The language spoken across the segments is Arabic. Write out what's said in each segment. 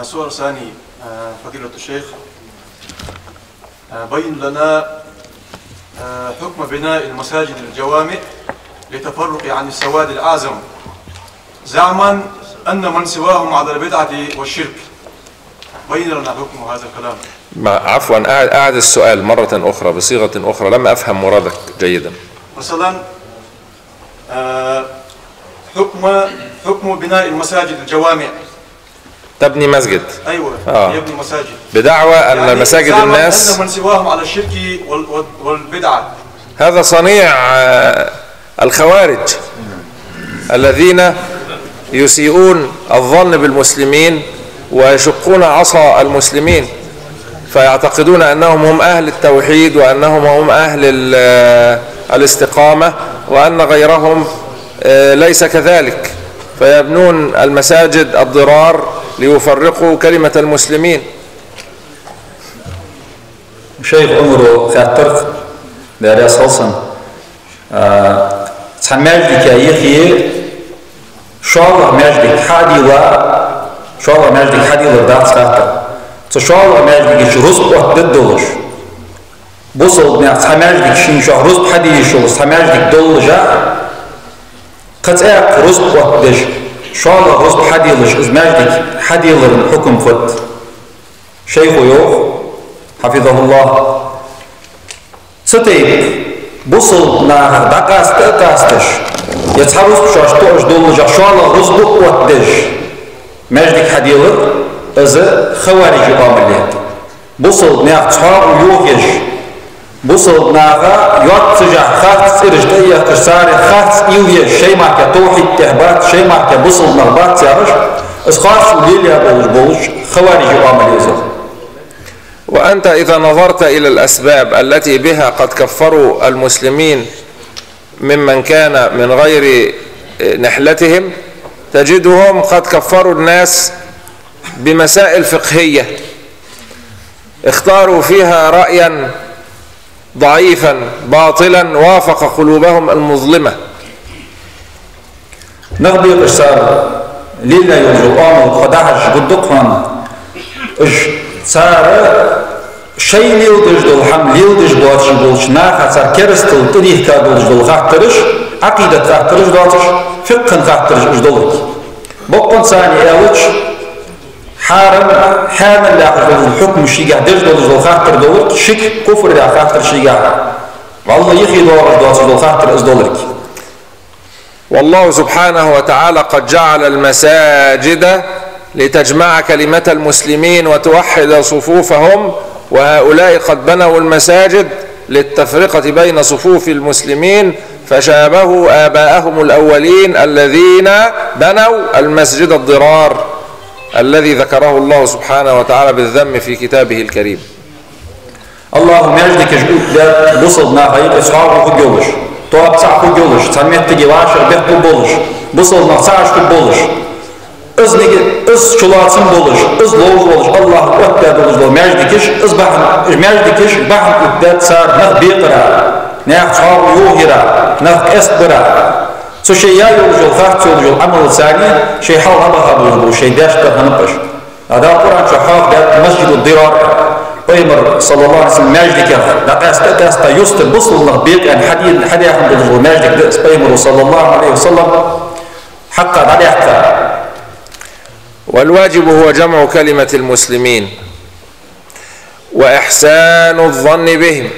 سؤال ثاني فضيلة الشيخ، بين لنا حكم بناء المساجد الجوامع لتفرق عن السواد الأعظم زعما أن من سواهم على البدعة والشرك. بين لنا حكم هذا الكلام. عفوا، أعد السؤال مرة أخرى بصيغة أخرى، لم أفهم مرادك جيدا. مثلا حكم بناء المساجد الجوامع. تبني مسجد. أيوة. يبني مساجد بدعوى أن يعني مساجد الناس أن من سواهم على الشرك والبدعة. هذا صنيع الخوارج الذين يسيئون الظن بالمسلمين ويشقون عصا المسلمين، فيعتقدون أنهم هم أهل التوحيد وأنهم هم أهل الاستقامة وأن غيرهم ليس كذلك، فيبنون المساجد الضرار ليفرقوا كلمة المسلمين. شيخ عمره خاطر داري أساسا تحمل كأيه شاء مجدك حادي شاء مجدك حادي لدات خاطر تشاء مجدك شروس ضد دولش بوصل بناء تحمل شين شهروس حادي شو تحمل دولجا قطع روس ضدش شاء روس حادي لش مجدك حادي للحكم فت شيخ يوخ حفظه الله ستيب بوصل نا دقاستش يتحرس بشاشتوش دولجا شاء روس ضدش مجدك حادي لر از خوارج عمليات بوصل نا تصحاب يوخش بوصل ناغا يوتجا خاص إرجتية كسار خاص إيوه شيء ما كتوحيد تهبات شيء ما كبوصل نغبات سارش إسخاص وليليا بولج خوارج عمليات. وأنت إذا نظرت إلى الأسباب التي بها قد كفروا المسلمين ممن كان من غير نحلتهم تجدهم قد كفروا الناس بمسائل فقهية اختاروا فيها رأيا ضعيفا باطلا وافق قلوبهم المظلمة. نغبي قصار ليلة يوجوان وخداعش قدقهم صار شيء ليودج دول حم ليودج بواتش بولش ناخا صار كرستل تريح كابولج دول خاطرش عقيدة خاطرش دواتش فقه خاطرش دولك بقون ثاني اوج حارم حامل لاخذ الحكم شيء قاعد يجدول دول خاطر دولك شك كفر لا خاطر شيء قاعد والله يخي دول خاطر دولك. والله سبحانه وتعالى قد جعل المساجد لتجمع كلمة المسلمين وتوحد صفوفهم، وهؤلاء قد بنوا المساجد للتفرقة بين صفوف المسلمين فشابهوا آباءهم الأولين الذين بنوا المسجد الضرار الذي ذكره الله سبحانه وتعالى بالذم في كتابه الكريم. اللهم يجدك جود بصلنا غيب إصحابه جولش طاب ساعة جولش سميت جواشر بيت بولش بصلنا ساعة بولش إز شلاتين بولش إز لوز بولش الله أكبر بولش بول مجدكش إز بحن مجدكش بحن قدات صار نخ بيقرا نخ صار يوهرا نخ أسبرا سو شيء يوجد خاص يوجد عمل ثاني شيء حال هذا بولش شيء داش تهنبش هذا القرآن شحاف ده مسجد الضرار بيمر صلى الله عليه وسلم مجدك دقاستا يستر بصل الله بيت أن حدي أحمد الله مجدك دقس بيمر صلى الله عليه وسلم حقا عليه حقا. والواجب هو جمع كلمة المسلمين وإحسان الظن بهم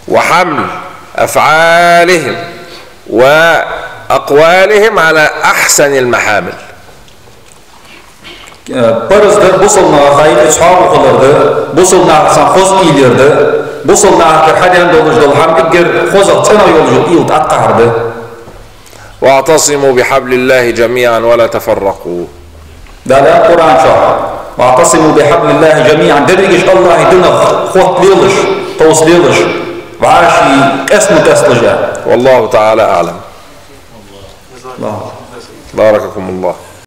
وحمل أفعالهم وأقوالهم على أحسن المحامل. Barız da busulna hayır çağır kılırdı, busulna sanhoz ilerdi, busulna kerhaden dolujdu, ham iger hozak çana yolcu ilt atqardı. واعتصموا بحبل الله جميعا ولا تفرقوا. دالا Kur'an çağır. واعتصموا بحبل الله جميعا درجش الله دنا خوت ليلش توس ليلش وعاشي اسم تسلجا. والله تعالى أعلم. بارككم الله.